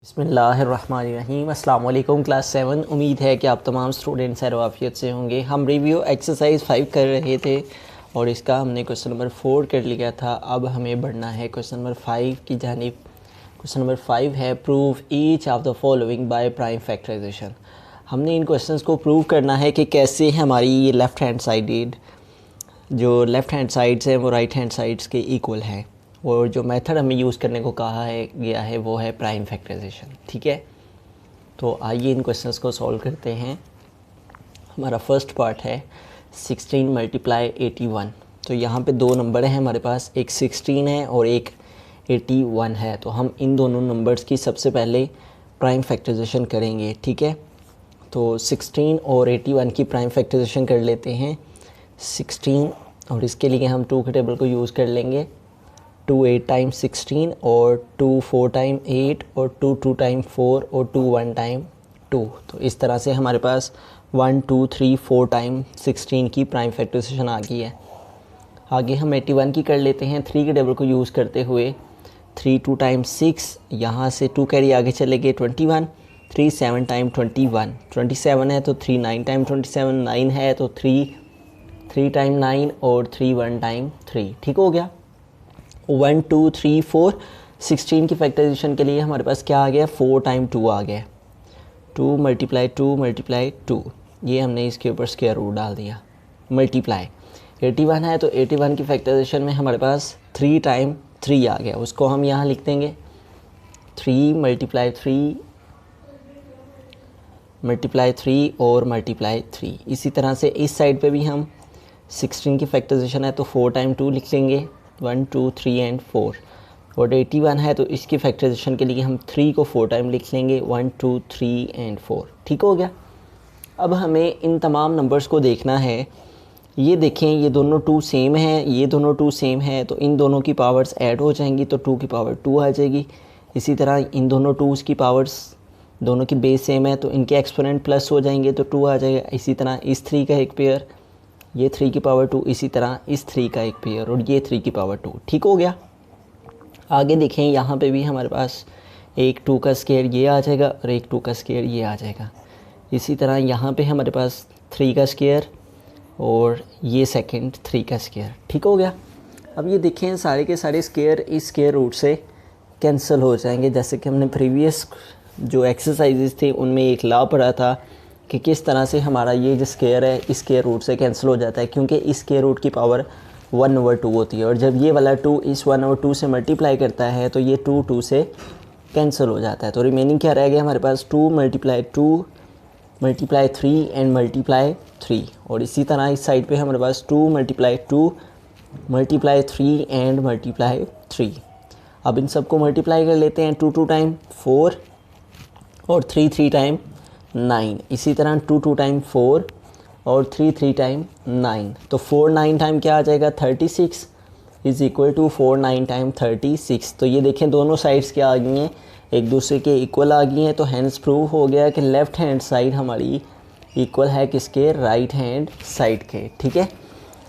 बिस्मिल्लाहिर्रहमानिर्रहीम। अस्सलाम वालेकुम क्लास 7। उम्मीद है कि आप तमाम स्टूडेंट्स आफियत से होंगे। हम रिव्यू एक्सरसाइज 5 कर रहे थे और इसका हमने क्वेश्चन नंबर 4 कर लिया था। अब हमें बढ़ना है क्वेश्चन नंबर 5 की जानिब। क्वेश्चन नंबर 5 है prove each of the following by prime factorization. हमने इन क्वेश्चंस को प्रूव करना है कि कैसे हमारी ये लेफ़्ट हैंड साइडेड जो लेफ़्ट हैंड साइड्स हैं वो राइट हैंड साइड्स के इक्वल हैं। और जो मेथड हमें यूज़ करने को कहा है गया है वो है प्राइम फैक्टराइजेशन। ठीक है, तो आइए इन क्वेश्चंस को सॉल्व करते हैं। हमारा फर्स्ट पार्ट है 16 मल्टीप्लाई 81। तो यहाँ पे दो नंबर हैं हमारे पास, एक 16 है और एक 81 है। तो हम इन दोनों नंबर्स की सबसे पहले प्राइम फैक्टराइजेशन करेंगे। ठीक है, तो 16 और 81 की प्राइम फैक्टराइजेशन कर लेते हैं। 16 और इसके लिए हम 2 के टेबल को यूज़ कर लेंगे। 2 8 टाइम 16 और 2 4 टाइम 8 और 2 2 टाइम 4 और 2 1 टाइम 2। तो इस तरह से हमारे पास 1 2 3 4 टाइम 16 की प्राइम फैक्टराइजेशन आ गई है। आगे हम 81 की कर लेते हैं 3 के टेबल को यूज़ करते हुए। 3 2 टाइम 6, यहाँ से 2 कैरी आगे चले गए 21। 3 7 टाइम 21, 27 है तो 3 9 टाइम 27, 9 है तो 3 टाइम 9 और 3 1 टाइम 3। ठीक हो गया। 1 2 3 4 16 की फैक्टराइजेशन के लिए हमारे पास क्या आ गया, 4 टाइम 2 आ गया। 2 मल्टीप्लाई 2 मल्टीप्लाई 2, ये हमने इसके ऊपर स्क्वायर रूट डाल दिया। मल्टीप्लाई 81 है तो 81 की फैक्टराइजेशन में हमारे पास 3 टाइम 3 आ गया। उसको हम यहाँ लिख देंगे 3 मल्टीप्लाई 3 मल्टीप्लाई 3 और मल्टीप्लाई 3। इसी तरह से इस साइड पे भी हम 16 की फैक्टराइजेशन है तो 4 टाइम 2 लिख लेंगे, 1 2 3 एंड 4। और 81 है तो इसकी फैक्टराइजेशन के लिए हम 3 को 4 टाइम लिख लेंगे, 1 2 3 एंड 4। ठीक हो गया। अब हमें इन तमाम नंबर्स को देखना है। ये देखें, ये दोनों 2 सेम हैं, ये दोनों 2 सेम हैं, तो इन दोनों की पावर्स ऐड हो जाएंगी तो 2 की पावर 2 आ जाएगी। इसी तरह इन दोनों 2s की पावर्स, दोनों की बेस सेम है तो इनके एक्सपोनेंट प्लस हो जाएंगे तो 2 आ जाएगा। इसी तरह इस 3 का एक पेयर, ये 3 की पावर 2, इसी तरह इस 3 का एक पेयर और ये 3 की पावर 2। ठीक हो गया। आगे देखें, यहाँ पे भी हमारे पास एक 2 का स्क्वायर ये आ जाएगा और एक 2 का स्क्वायर ये आ जाएगा। इसी तरह यहाँ पे हमारे पास 3 का स्क्वायर और ये सेकंड 3 का स्क्वायर। ठीक हो गया। अब ये देखें, सारे के सारे स्क्वायर इस स्क्वायर रूट से कैंसिल हो जाएंगे। जैसे कि हमने प्रीवियस जो एक्सरसाइजेस थे उनमें एक लॉ पढ़ा था कि किस तरह से हमारा ये जो स्क्वायर है इस स्क्वायर रूट से कैंसिल हो जाता है, क्योंकि इस स्क्वायर रूट की पावर 1/2 होती है। और जब ये वाला 2 इस 1/2 से मल्टीप्लाई करता है तो ये 2 2 से कैंसिल हो जाता है। तो रिमेनिंग क्या रह गया हमारे पास, 2 मल्टीप्लाई 2 मल्टीप्लाई 3 एंड मल्टीप्लाई 3। और इसी तरह इस साइड पे हमारे पास 2 मल्टीप्लाई 2 मल्टीप्लाई 3 एंड मल्टीप्लाई 3। अब इन सबको मल्टीप्लाई कर लेते हैं। 2 2 टाइम 4 और 3 3 टाइम 9। इसी तरह 2 2 टाइम 4 और 3 3 टाइम 9। तो 4 9 टाइम क्या आ जाएगा, 36 इज़ इक्वल टू 4 9 टाइम 36। तो ये देखें, दोनों साइड्स क्या आ गई हैं, एक दूसरे के इक्वल आ गई हैं। तो हैंस प्रूव हो गया कि लेफ़्ट हैंड साइड हमारी इक्वल है किसके, राइट हैंड साइड के। ठीक है,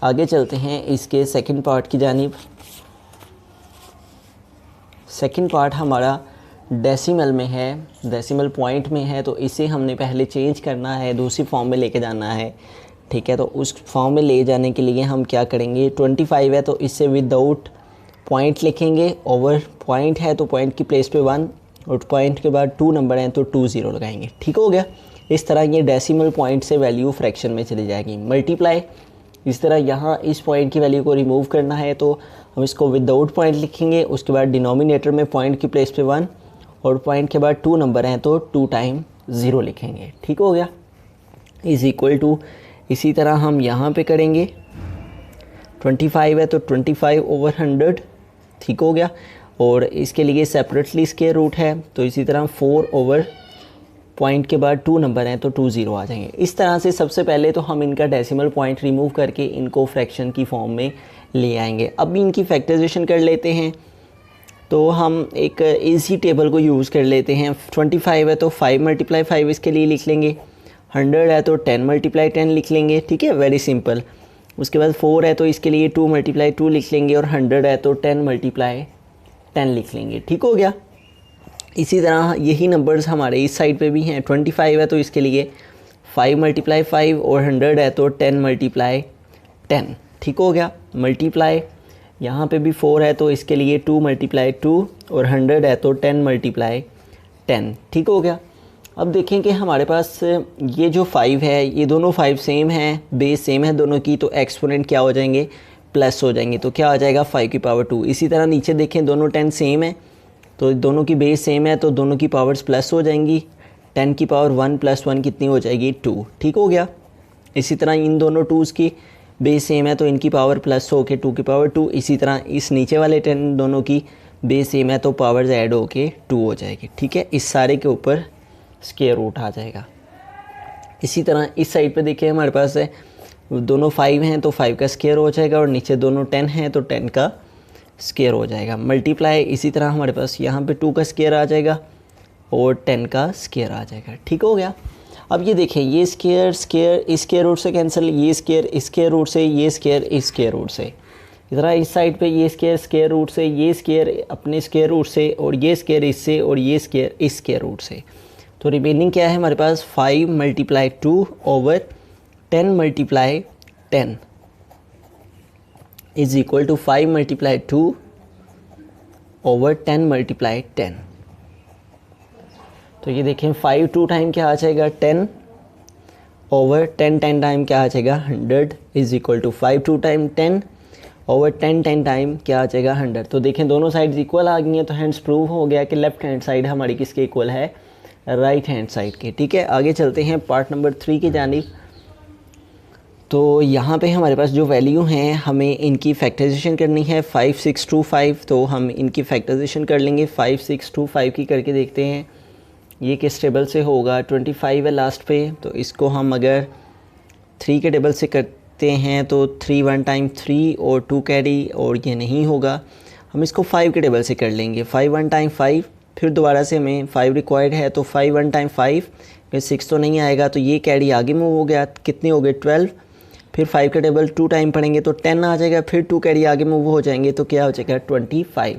आगे चलते हैं इसके सेकंड पार्ट की जानिब। सेकंड पार्ट हमारा डेसिमल में है, डेसिमल पॉइंट में है, तो इसे हमने पहले चेंज करना है, दूसरी फॉर्म में लेके जाना है। ठीक है, तो उस फॉर्म में ले जाने के लिए हम क्या करेंगे, 25 है तो इसे विदाउट पॉइंट लिखेंगे। ओवर पॉइंट है तो पॉइंट की प्लेस पे 1 और पॉइंट के बाद 2 नंबर हैं तो 2 0 लगाएंगे। ठीक हो गया। इस तरह ये डेसिमल पॉइंट से वैल्यू फ्रैक्शन में चली जाएगी। मल्टीप्लाई, इस तरह यहाँ इस पॉइंट की वैल्यू को रिमूव करना है तो हम इसको विदाउट पॉइंट लिखेंगे। उसके बाद डिनोमिनेटर में पॉइंट की प्लेस पे 1 और पॉइंट के बाद 2 नंबर हैं तो 2 टाइम 0 लिखेंगे। ठीक हो गया। इज़ इक्वल टू, इसी तरह हम यहाँ पे करेंगे। 25 है तो 25/100। ठीक हो गया। और इसके लिए सेपरेटली स्क्वायर रूट है तो इसी तरह 4 ओवर पॉइंट के बाद 2 नंबर हैं तो 2 0 आ जाएंगे। इस तरह से सबसे पहले तो हम इनका डेसिमल पॉइंट रिमूव करके इनको फ्रैक्शन की फॉर्म में ले आएंगे। अब इनकी फैक्टराइजेशन कर लेते हैं। तो हम एक इजी टेबल को यूज़ कर लेते हैं। 25 है तो 5 मल्टीप्लाई 5 इसके लिए लिख लेंगे। 100 है तो 10 मल्टीप्लाई 10 लिख लेंगे। ठीक है, वेरी सिंपल। उसके बाद 4 है तो इसके लिए 2 मल्टीप्लाई 2 लिख लेंगे और 100 है तो 10 मल्टीप्लाई 10 लिख लेंगे। ठीक हो गया। इसी तरह यही नंबर्स हमारे इस साइड पे भी हैं। 25 है तो इसके लिए 5 मल्टीप्लाई 5 और 100 है तो 10 मल्टीप्लाई 10। ठीक हो गया। मल्टीप्लाई यहाँ पे भी 4 है तो इसके लिए 2 मल्टीप्लाई 2 और 100 है तो 10 मल्टीप्लाई 10। ठीक हो गया। अब देखें कि हमारे पास ये जो 5 है ये दोनों 5 सेम हैं, बेस सेम है दोनों की, तो एक्सपोनेंट क्या हो जाएंगे, प्लस हो जाएंगे। तो क्या आ जाएगा 5 की पावर 2। इसी तरह नीचे देखें दोनों 10 सेम है तो दोनों की बेस सेम है तो दोनों की पावर्स प्लस हो जाएंगी। 10 की पावर 1 + 1 कितनी हो जाएगी, 2। ठीक हो गया। इसी तरह इन दोनों 2s की बेस सेम है तो इनकी पावर प्लस हो के 2 की पावर 2। इसी तरह इस नीचे वाले 10 दोनों की बेस सेम है तो पावर्स ऐड हो के 2 हो जाएगी। ठीक है। इस सारे के ऊपर स्क्वायर रूट आ जाएगा। इसी तरह इस साइड पे देखिए हमारे पास है दोनों 5 हैं तो 5 का स्क्वायर हो जाएगा और नीचे दोनों 10 हैं तो 10 का स्क्वायर हो जाएगा। मल्टीप्लाई इसी तरह हमारे पास यहाँ पे 2 का स्क्वायर आ जाएगा और 10 का स्क्वायर आ जाएगा। ठीक हो गया। अब ये देखें ये स्क्वायर स्क्वायर इस स्क्वायर रूट से कैंसिल, ये स्क्वायर इस स्क्वायर रूट से, ये स्क्वायर इस स्क्वायर रूट से। इस तरह इस साइड पे ये स्क्वायर स्क्वायर रूट से, ये स्क्वायर अपने स्क्वायर रूट से और ये स्क्वायर इससे और ये स्क्वायर इस स्क्वायर रूट से। तो रिमेनिंग क्या है हमारे पास 5 multiply 2 over 10 multiply 10 is equal to 5 multiply 2 over 10 multiply 10। तो ये देखें 5 2 टाइम क्या आ जाएगा 10 ओवर 10 10 टाइम क्या आ जाएगा 100 is equal to 5 2 time 10 over 10 10 time क्या आ जाएगा 100। तो देखें दोनों साइड्स इक्वल आ गई हैं तो हैंड्स प्रूव हो गया कि लेफ्ट हैंड साइड हमारी किसके इक्वल है, राइट हैंड साइड के। ठीक है। आगे चलते हैं पार्ट नंबर 3 की जानिब। तो यहाँ पे हमारे पास जो वैल्यू हैं हमें इनकी फैक्टराइजेशन करनी है 5 6 2 5। तो हम इनकी फैक्टराइजेशन कर लेंगे 5 6 2 5 की करके देखते हैं ये किस टेबल से होगा। 25 है लास्ट पे तो इसको हम अगर 3 के टेबल से करते हैं तो 3 1 टाइम 3 और 2 कैरी और ये नहीं होगा। हम इसको 5 के टेबल से कर लेंगे 5 1 टाइम 5, फिर दोबारा से हमें 5 रिक्वायर्ड है तो 5 1 टाइम 5, फिर 6 तो नहीं आएगा तो ये कैरी आगे मूव हो गया, कितने हो गए 12। फिर 5 का टेबल 2 टाइम पढ़ेंगे तो 10 आ जाएगा, फिर 2 कैरी आगे मूव हो जाएंगे तो क्या हो जाएगा 25।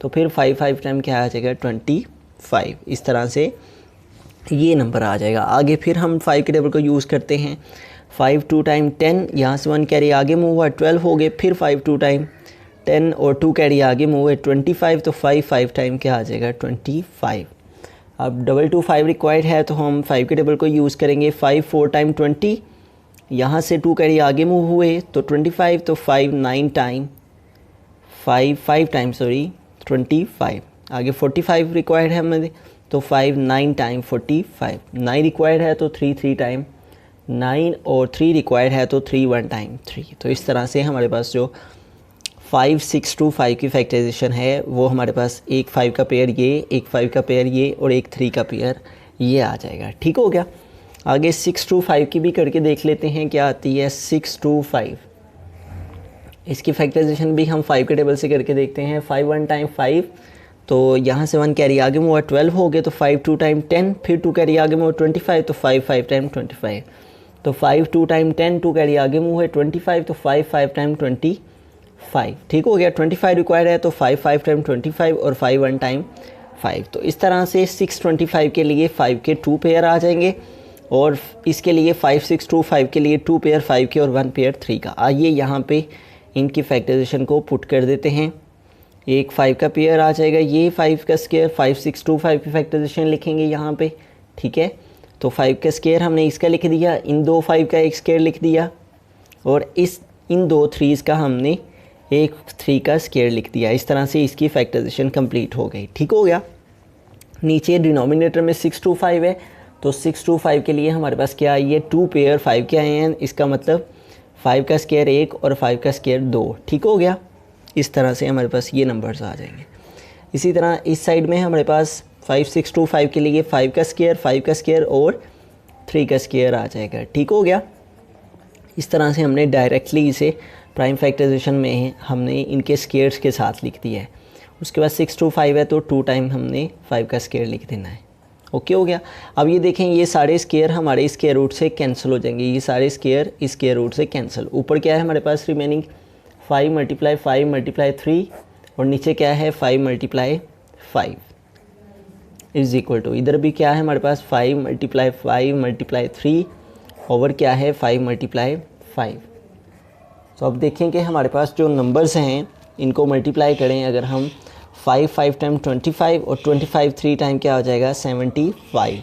तो फिर 5 5 टाइम क्या आ जाएगा 25। इस तरह से ये नंबर आ जाएगा। आगे फिर हम 5 के टेबल को यूज़ करते हैं 5 2 टाइम 10, यहाँ से 1 कैरी आगे मूव हुआ 12 हो गए, फिर 5 2 टाइम 10 और 2 कैरी आगे मूव है 25। तो 5 5 टाइम क्या आ जाएगा 25। अब 225 रिक्वायर्ड है तो हम 5 के टेबल को यूज़ करेंगे 5 4 टाइम 20, यहाँ से 2 कैरी आगे मूव हुए तो 25। तो 5 9 टाइम 5 टाइम 25। आगे 45 रिक्वायर्ड है हमें तो 5 9 टाइम 45। 9 रिक्वायर्ड है तो 3 3 टाइम 9 और 3 रिक्वायर्ड है तो 3 1 टाइम 3। तो इस तरह से हमारे पास जो 5 6 2 5 की फैक्टराइजेशन है वो हमारे पास एक 5 का पेयर ये, एक 5 का पेयर ये और एक 3 का पेयर ये आ जाएगा। ठीक हो गया। आगे 6 2 5 की भी करके देख लेते हैं क्या आती है 6 2 5। इसकी फैक्टराइजेशन भी हम 5 के टेबल से करके देखते हैं 5 1 टाइम 5, तो यहाँ से 1 कैरी आगे मूव 12 हो गए तो 5 2 टाइम 10, फिर 2 कैरी आगे मूव 25 तो 5 5 टाइम 25। तो 5 2 टाइम 10, 2 कैरी आगे मूव है 25 तो 5 5 टाइम 25। ठीक हो गया। 25 रिक्वायर्ड है तो 5 5 टाइम 25 और 5 1 टाइम 5। तो इस तरह से 625 के लिए 5 के 2 पेयर आ जाएंगे और इसके लिए 5 6 2 5 के लिए 2 पेयर 5 के और 1 पेयर 3 का। आइए यहाँ पे इनकी फैक्टराइजेशन को पुट कर देते हैं। एक 5 का पेयर आ जाएगा, ये 5 का स्क्वायर 5 6 2 5 की फैक्टराइजेशन लिखेंगे यहाँ पे। ठीक है। तो 5 का स्क्वायर हमने इसका लिख दिया, इन दो 5 का एक स्क्वायर लिख दिया और इन दो 3s का हमने एक 3 का स्क्वायर लिख दिया। इस तरह से इसकी फैक्टराइजेशन कंप्लीट हो गई। ठीक हो गया। नीचे डिनोमिनेटर में 6 2 5 है तो 6 2 5 के लिए हमारे पास क्या आई है 2 पेयर 5 के आए हैं। इसका मतलब 5 का स्क्वायर 1 और 5 का स्क्वायर 2। ठीक हो गया। इस तरह से हमारे पास ये नंबर्स आ जाएंगे। इसी तरह इस साइड में हमारे पास 5 6 2 5 के लिए 5 का स्क्वायर और 3 का स्क्वायर आ जाएगा। ठीक हो गया। इस तरह से हमने डायरेक्टली इसे प्राइम फैक्टराइजेशन में हमने इनके स्क्वायर्स के साथ लिख दिया है। उसके बाद 6 2 5 है तो 2 टाइम हमने 5 का स्क्वायर लिख देना है। ओके हो गया। अब ये देखें ये सारे स्क्वायर हमारे स्क्वायर रूट से कैंसिल हो जाएंगे, ये सारे स्क्वायर स्क्वायर रूट से कैंसिल। ऊपर क्या है हमारे पास रिमेनिंग 5 मल्टीप्लाई 5 मल्टीप्लाई 3 और नीचे क्या है 5 मल्टीप्लाई 5। इज़ इक्वल टू, इधर भी क्या है हमारे पास 5 मल्टीप्लाई 5 मल्टीप्लाई 3 ओवर क्या है 5 मल्टीप्लाई 5। तो अब देखें कि हमारे पास जो नंबर्स हैं इनको मल्टीप्लाई करें, अगर हम 5 टाइम 25 और 25 3 टाइम क्या हो जाएगा 75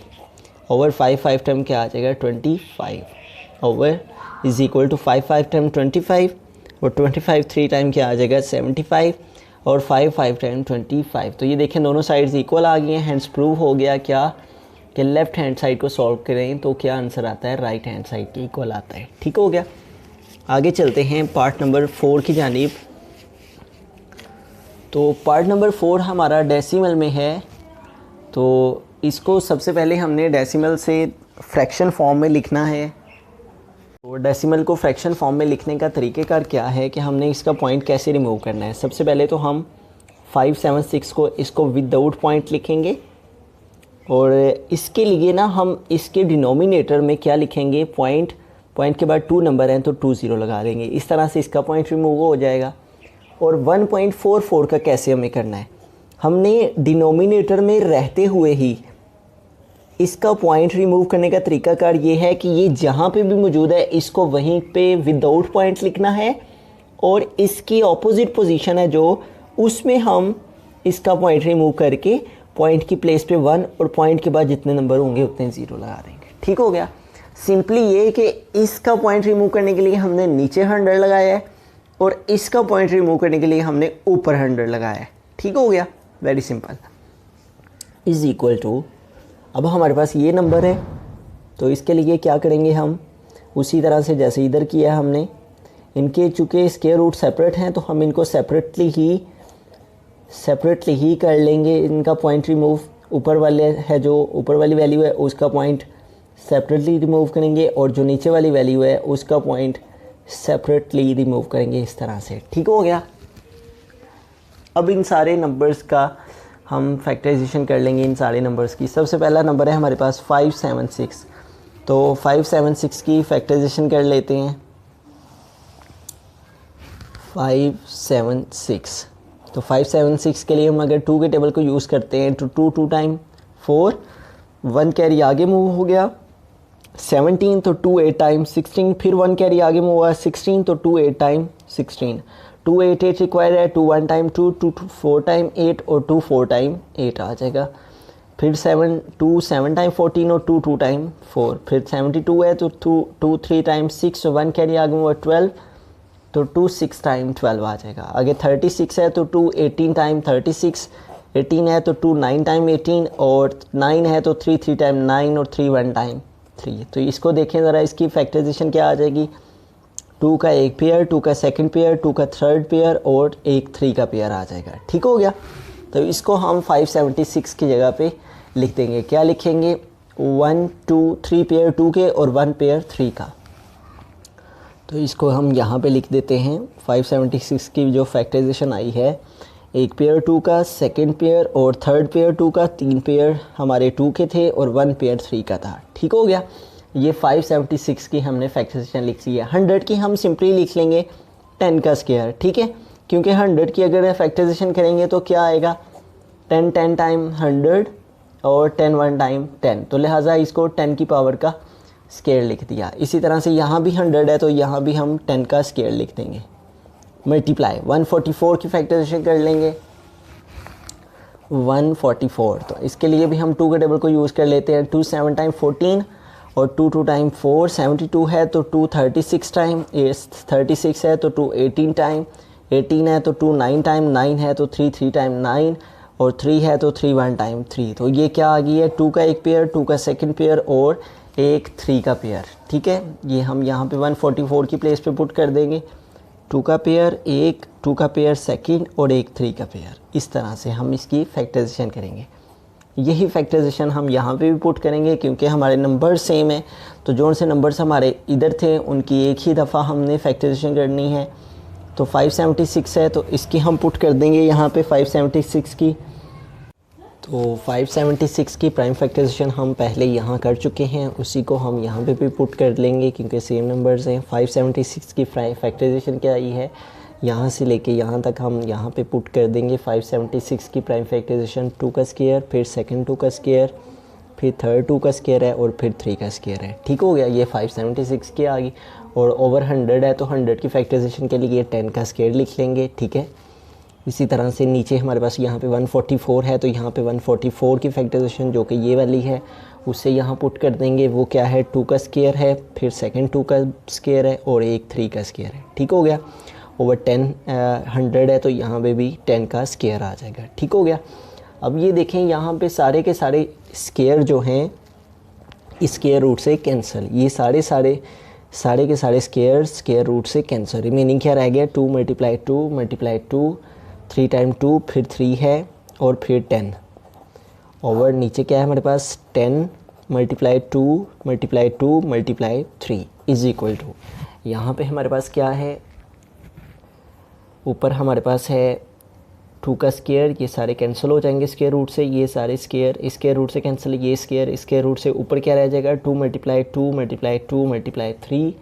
ओवर 5 टाइम क्या आ जाएगा 25 over is equal to 5 time 25 और 25 3 टाइम क्या आ जाएगा 75 और 5 टाइम 25। तो ये देखें दोनों साइड्स इक्वल आ गई हैं, हैंड्स प्रूव हो गया क्या कि लेफ़्ट हैंड साइड को सॉल्व करें तो क्या आंसर आता है राइट हैंड साइड के इक्वल आता है। ठीक हो गया। आगे चलते हैं पार्ट नंबर 4 की जानिब। तो पार्ट नंबर 4 हमारा डेसिमल में है। तो इसको सबसे पहले हमने डेसिमल से फ्रैक्शन फॉर्म में लिखना है। तो डेसिमल को फ्रैक्शन फॉर्म में लिखने का तरीक़ेकार क्या है कि हमने इसका पॉइंट कैसे रिमूव करना है। सबसे पहले तो हम 576 को इसको विदाउट पॉइंट लिखेंगे और इसके लिए ना हम इसके डिनोमिनेटर में क्या लिखेंगे पॉइंट के बाद 2 नंबर हैं तो 2 0 लगा देंगे। इस तरह से इसका पॉइंट रिमूव हो जाएगा। और 1.44 का कैसे हमें करना है, हमने डिनोमिनेटर में रहते हुए ही इसका पॉइंट रिमूव करने का तरीकाकार ये है कि ये जहाँ पे भी मौजूद है इसको वहीं पे विदाउट पॉइंट लिखना है और इसकी ऑपोजिट पोजीशन है जो उसमें हम इसका पॉइंट रिमूव करके पॉइंट की प्लेस पे 1 और पॉइंट के बाद जितने नंबर होंगे उतने 0 लगा देंगे। ठीक हो गया। सिंपली ये कि इसका पॉइंट रिमूव करने के लिए हमने नीचे 100 लगाया है और इसका पॉइंट रिमूव करने के लिए हमने ऊपर 100 लगाया है। ठीक हो गया, very simple. Is equal to, अब हमारे पास ये नंबर है तो इसके लिए क्या करेंगे हम उसी तरह से जैसे इधर किया हमने, इनके चूँकि स्क्वायर रूट सेपरेट हैं तो हम इनको सेपरेटली ही कर लेंगे। इनका पॉइंट रिमूव ऊपर वाले है जो ऊपर वाली वैल्यू है उसका पॉइंट सेपरेटली रिमूव करेंगे और जो नीचे वाली वैल्यू है उसका पॉइंट सेपरेटली रिमूव करेंगे इस तरह से। ठीक हो गया। अब इन सारे नंबर्स का हम फैक्टराइजेशन कर लेंगे इन सारे नंबर्स की। सबसे पहला नंबर है हमारे पास 576। तो 576 की फैक्टराइजेशन कर लेते हैं। 576, तो 576 के लिए हम अगर 2 के टेबल को यूज़ करते हैं तो 2 टाइम 4, 1 कैरी आगे मूव हो गया 17, तो 2 8 टाइम 16, फिर 1 कैरी आगे मूव हुआ 16, तो 2 8 टाइम 16, 2 8 8 रिक्वायर है, 2 1 टाइम 2, 2 4 टाइम 8 और 2 4 टाइम 8 आ जाएगा। फिर 2 7 टाइम 14 और 2 2 टाइम 4, फिर 72 है तो 2 3 टाइम 6, 1 कैरी आगे मूव 12, तो 2 6 टाइम 12 आ जाएगा। आगे 36 है तो 2 18 टाइम 36, 18 है तो 2 9 टाइम 18 और 9 है तो 3 3 टाइम 9 और 3 1 टाइम 3। तो इसको देखें ज़रा, इसकी फैक्टराइजेशन क्या आ जाएगी, 2 का एक पेयर, 2 का सेकंड पेयर, 2 का थर्ड पेयर और एक 3 का पेयर आ जाएगा। ठीक हो गया। तो इसको हम 576 की जगह पे लिख देंगे। क्या लिखेंगे, 1 2 3 पेयर 2 के और 1 पेयर 3 का। तो इसको हम यहाँ पे लिख देते हैं। 576 की जो फैक्टराइजेशन आई है, एक पेयर 2 का, सेकंड पेयर और थर्ड पेयर 2 का, 3 पेयर हमारे 2 के थे और 1 पेयर 3 का था। ठीक हो गया। ये 576 की हमने फैक्टराइजेशन लिख ली है। 100 की हम सिंपली लिख लेंगे 10 का स्क्वायर। ठीक है, क्योंकि 100 की अगर फैक्टराइजेशन करेंगे तो क्या आएगा, 10 10 टाइम 100 और 10 1 टाइम 10, तो लिहाजा इसको 10 की पावर का स्क्वायर लिख दिया। इसी तरह से यहाँ भी 100 है तो यहाँ भी हम 10 का स्क्वायर लिख देंगे। मल्टीप्लाई 144 की फैक्टराइजेशन कर लेंगे। 144, तो इसके लिए भी हम 2 के टेबल को यूज़ कर लेते हैं। 2 7 टाइम 14 और 2 2 टाइम 4, 72 है तो 2 36 टाइम 36 है तो 2 18 टाइम 18 है तो 2 9 टाइम 9 है तो 3 3 टाइम 9 और 3 है तो 3 1 टाइम 3। तो ये क्या आ गई है, 2 का एक पेयर, 2 का सेकंड पेयर और एक 3 का पेयर। ठीक है, ये हम यहाँ पे 144 की प्लेस पे पुट कर देंगे। 2 का पेयर, एक 2 का पेयर सेकंड और एक 3 का पेयर। इस तरह से हम इसकी फैक्टराइजेशन करेंगे। यही फैक्टराइजेशन हम यहाँ पे भी पुट करेंगे क्योंकि हमारे नंबर सेम है, तो जो से नंबर्स हमारे इधर थे उनकी एक ही दफ़ा हमने फैक्टराइजेशन करनी है। तो 576 है तो इसकी हम पुट कर देंगे यहाँ पे 576 की। तो 576 की प्राइम फैक्टराइजेशन हम पहले यहाँ कर चुके हैं, उसी को हम यहाँ पे भी पुट कर लेंगे क्योंकि सेम नंबर्स हैं। 576 की प्राइम फैक्टराइजेशन क्या आई है, यहाँ से लेके यहाँ तक हम यहाँ पे पुट कर देंगे 576 की प्राइम फैक्टराइजेशन 2 का स्क्वायर, फिर सेकंड 2 का स्क्वायर, फिर थर्ड 2 का स्क्वायर है और फिर 3 का स्क्वायर है। ठीक हो गया, ये 576 की आ गई। और ओवर 100 है तो 100 की फैक्टराइजेशन के लिए 10 का स्क्वायर लिख लेंगे। ठीक है, इसी तरह से नीचे हमारे पास यहाँ पे 144 है तो यहाँ पे 144 की फैक्टराइजेशन जो कि ये वाली है उससे यहाँ पुट कर देंगे। वो क्या है, 2 का स्क्वायर है, फिर सेकंड 2 का स्क्वायर है और एक 3 का स्क्वायर है। ठीक हो गया, ओवर 100 है तो यहाँ पे भी 10 का स्क्वायर आ जाएगा। ठीक हो गया। अब ये देखें यहाँ पे सारे के सारे स्क्वायर जो हैं स्क्वायर रूट से कैंसिल, ये सारे के सारे स्क्वायर रूट से कैंसिल। रिमेनिंग क्या रह गया, 2 × 2 3 टाइम 2 फिर 3 है और फिर 10 ओवर नीचे क्या है हमारे पास 10 × 2 × 3 इज इक्वल टू, यहाँ पे हमारे पास क्या है, ऊपर हमारे पास है 2 का स्क्वायर, ये सारे कैंसिल हो जाएंगे स्क्वायर रूट से, ये सारे स्क्वायर रूट से कैंसिल, ये स्क्वायर रूट से ऊपर क्या रह जाएगा 2 × 2 × 3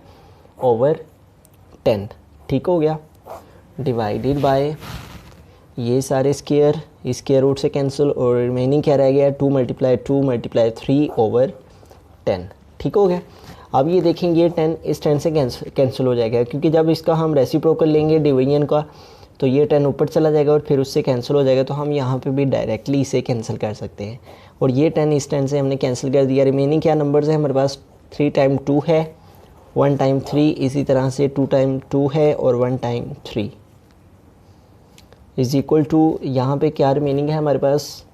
ओवर 10। ठीक हो गया, डिवाइडेड बाय ये सारे स्क्वायर रूट से कैंसिल और रिमेनिंग क्या रह गया 2 × 3 ओवर 10। ठीक हो गया। अब ये देखेंगे 10 इस 10 से कैंसिल हो जाएगा, क्योंकि जब इसका हम रेसिप्रोकल लेंगे डिवीजन का तो ये 10 ऊपर चला जाएगा और फिर उससे कैंसिल हो जाएगा, तो हम यहाँ पे भी डायरेक्टली इसे कैंसिल कर सकते हैं। और ये 10 इस 10 से हमने कैंसिल कर दिया। रिमेनिंग क्या नंबर्स है हमारे पास, 3 टाइम 2 है, 1 टाइम 3, इसी तरह से 2 टाइम 2 है और 1 टाइम 3 इज़ इक्वल टू, यहाँ पे क्या रिमेनिंग है हमारे पास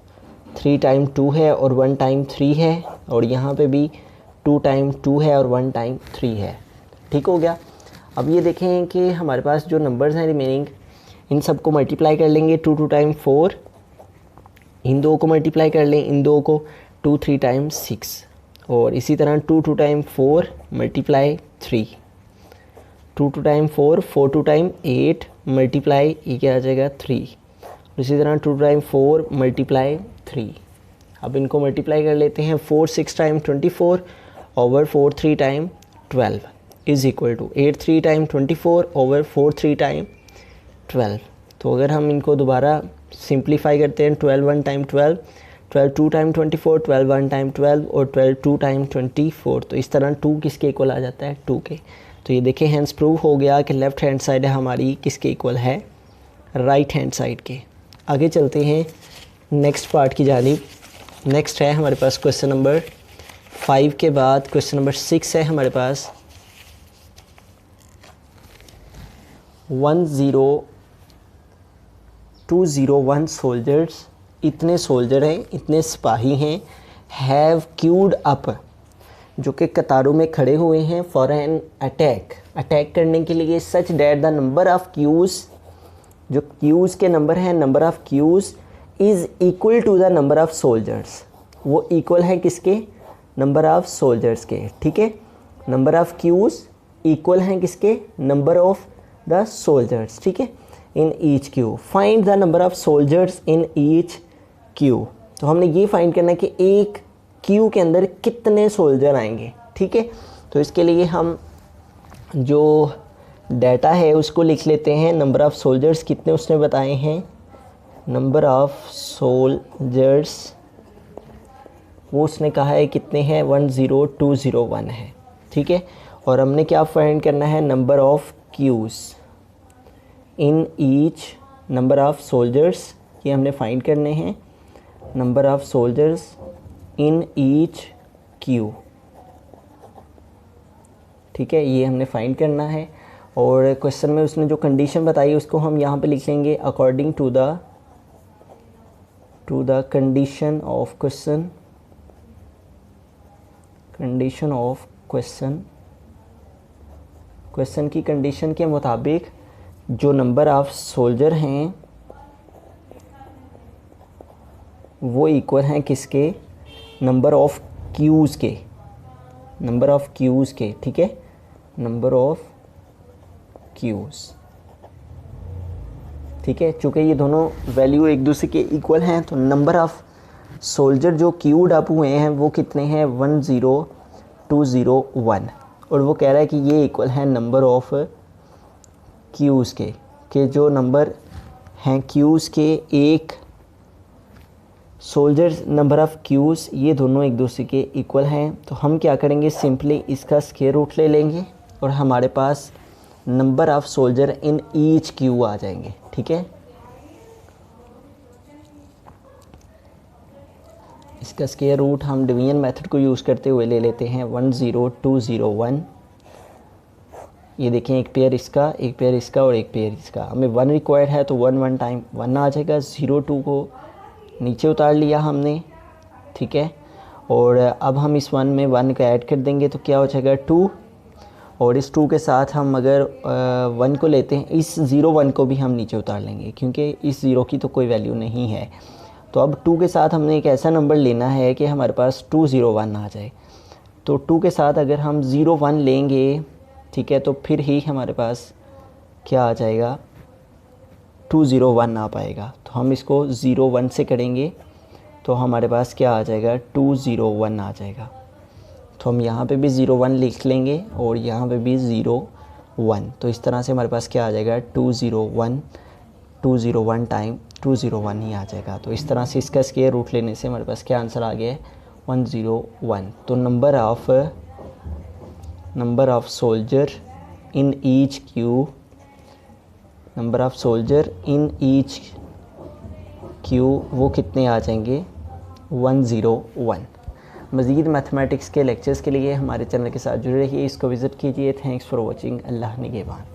3 टाइम 2 है और 1 टाइम 3 है और यहाँ पे भी 2 टाइम 2 है और 1 टाइम 3 है। ठीक हो गया। अब ये देखें कि हमारे पास जो नंबर्स हैं रिमेनिंग, इन सब को मल्टीप्लाई कर लेंगे 2 टाइम 4, इन दो को मल्टीप्लाई कर लें, इन दो को 2 3 टाइम 6 और इसी तरह 2 time 4 multiply 3, 2 time 4 4 time 8 multiply ये क्या आ जाएगा 3, इसी तरह 2 टाइम 4 मल्टीप्लाई 3। अब इनको मल्टीप्लाई कर लेते हैं, 4 6 time 24 over 4 3 time 12 is equal to 8 3 time 24 over 4 3 time 12। तो अगर हम इनको दोबारा सिंप्लीफाई करते हैं, 12 1 टाइम 12, 12 2 टाइम 24, 12 1 टाइम 12 और 12 2 टाइम 24, तो इस तरह 2 किसके इक्वल आ जाता है 2 के। तो ये देखें हैंस प्रूव हो गया कि लेफ़्ट हैंड साइड है हमारी किसके इक्वल है, राइट हैंड साइड के। आगे चलते हैं नेक्स्ट पार्ट की जानिब। नेक्स्ट है हमारे पास क्वेश्चन नंबर 5 के बाद क्वेश्चन नंबर 6 है हमारे पास। 10201 सोल्जर्स, इतने सोल्जर हैं, इतने सिपाही हैं, हैव क्यूड अप, जो कि कतारों में खड़े हुए हैं, फॉर एन अटैक करने के लिए, such that the number of queues, जो क्यूज़ के नंबर हैं, number of queues is equal to the number of soldiers, वो इक्वल है किसके, नंबर ऑफ सोल्जर्स के। ठीक है, नंबर ऑफ क्यूज़ इक्वल हैं किसके, नंबर ऑफ द सोल्जर्स। ठीक है, इन each Q, find the number of soldiers in each Q. तो हमने ये फाइंड करना है कि एक क्यू के अंदर कितने सोल्जर आएंगे। ठीक है, तो इसके लिए हम जो डाटा है उसको लिख लेते हैं। नंबर ऑफ़ सोल्जर्स कितने उसने बताए हैं, नंबर ऑफ़ सोल्जर्स वो उसने कहा है कितने हैं, 10201 है। ठीक है, और हमने क्या फाइंड करना है, number of queues in each, number of soldiers ये हमने फाइंड करने हैं, number of soldiers in each queue. ठीक है, ये हमने फाइंड करना है। और क्वेश्चन में उसने जो कंडीशन बताई उसको हम यहाँ पे लिख लेंगे, according to the condition of question, condition of question की कंडीशन के मुताबिक जो नंबर ऑफ सोल्जर हैं वो इक्वल हैं किसके, नंबर ऑफ़ क्यूज़ के, नंबर ऑफ़ क्यूज़ के। ठीक है, नंबर ऑफ़ क्यूज़। ठीक है, चूँकि ये दोनों वैल्यू एक दूसरे के इक्वल हैं तो नंबर ऑफ़ सोल्जर जो क्यूड अप हुए हैं वो कितने हैं, 10201, और वो कह रहा है कि ये इक्वल है नंबर ऑफ़ क्यूज़ के। के जो नंबर हैं क्यूज़ के, एक सोल्जर्स नंबर ऑफ़ क्यूज़, ये दोनों एक दूसरे के इक्वल हैं, तो हम क्या करेंगे, सिंपली इसका स्क्वायर रूट ले लेंगे और हमारे पास number of soldier in each queue आ जाएंगे। ठीक है, इसका स्क्वायर रूट हम डिवीजन मेथड को यूज़ करते हुए ले लेते हैं 1 0 2 0 1। ये देखें, एक पेयर इसका, एक पेयर इसका और एक पेयर इसका। हमें 1 रिक्वायर्ड है तो 1 1 टाइम 1 आ जाएगा। 0 2 को नीचे उतार लिया हमने। ठीक है, और अब हम इस 1 में 1 का ऐड कर देंगे तो क्या हो जाएगा 2, और इस 2 के साथ हम अगर 1 को लेते हैं, इस 0 1 को भी हम नीचे उतार लेंगे क्योंकि इस 0 की तो कोई वैल्यू नहीं है। तो अब 2 के साथ हमने एक ऐसा नंबर लेना है कि हमारे पास 2 0 1 आ जाए। तो 2 के साथ अगर हम 0 1 लेंगे, ठीक है, तो फिर ही हमारे पास क्या आ जाएगा, 2 0 1 आ पाएगा। तो हम इसको 0 1 से करेंगे तो हमारे पास क्या आ जाएगा, 2 0 1 आ जाएगा। तो हम यहाँ पे भी 0 1 लिख लेंगे और यहाँ पे भी 0 1। तो इस तरह से हमारे पास क्या आ जाएगा, 2 0 1 2 0 1 टाइम 2 0 1 ही आ जाएगा। तो इस तरह से इसका स्क्वायर रूट लेने से हमारे पास क्या आंसर आ गया है, 1 0 1। तो number of soldier in each Q, number of soldier in each Q वो कितने आ जाएंगे, 1 0 1। मज़ीद मैथमेटिक्स के लेक्चर्स के लिए हमारे चैनल के साथ जुड़े रहिए, इसको विज़िट कीजिए। Thanks for watching. अल्लाह निगहबान।